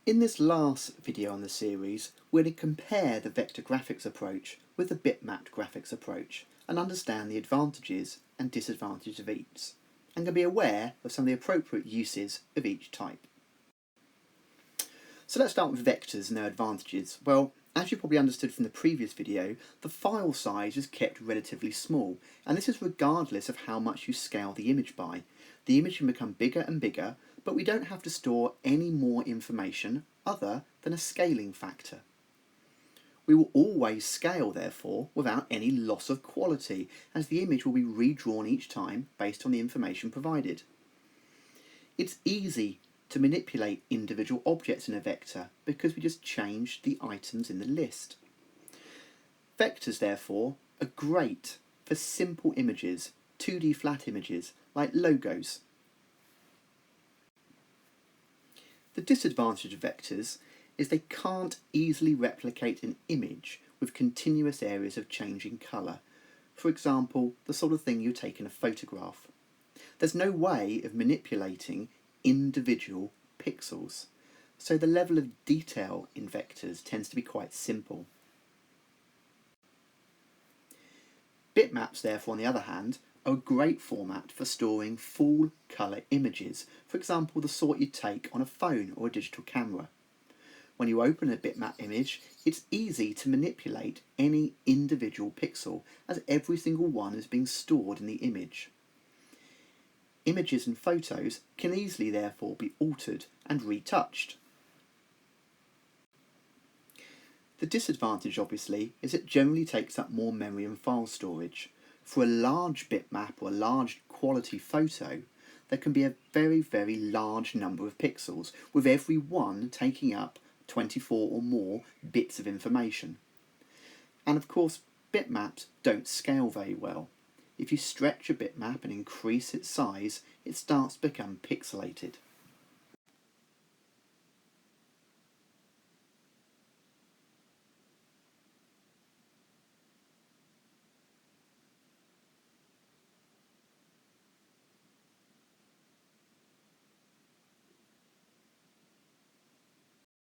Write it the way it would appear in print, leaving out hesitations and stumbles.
In this last video on the series, we're going to compare the vector graphics approach with the bitmapped graphics approach and understand the advantages and disadvantages of each, and to be aware of some of the appropriate uses of each type. So let's start with vectors and their advantages. Well, as you probably understood from the previous video, the file size is kept relatively small, and this is regardless of how much you scale the image by. The image can become bigger and bigger, but we don't have to store any more information other than a scaling factor. We will always scale, therefore, without any loss of quality, as the image will be redrawn each time based on the information provided. It's easy to manipulate individual objects in a vector because we just change the items in the list. Vectors, therefore, are great for simple images, 2D flat images, like logos. The disadvantage of vectors is they can't easily replicate an image with continuous areas of changing colour. For example, the sort of thing you take in a photograph. There's no way of manipulating individual pixels, so the level of detail in vectors tends to be quite simple. Bitmaps, therefore, on the other hand, are a great format for storing full colour images, for example the sort you take on a phone or a digital camera. When you open a bitmap image, it's easy to manipulate any individual pixel, as every single one is being stored in the image. Images and photos can easily therefore be altered and retouched. The disadvantage, obviously, is it generally takes up more memory and file storage. For a large bitmap or a large quality photo, there can be a very, very large number of pixels, with every one taking up 24 or more bits of information. And of course, bitmaps don't scale very well. If you stretch a bitmap and increase its size, it starts to become pixelated.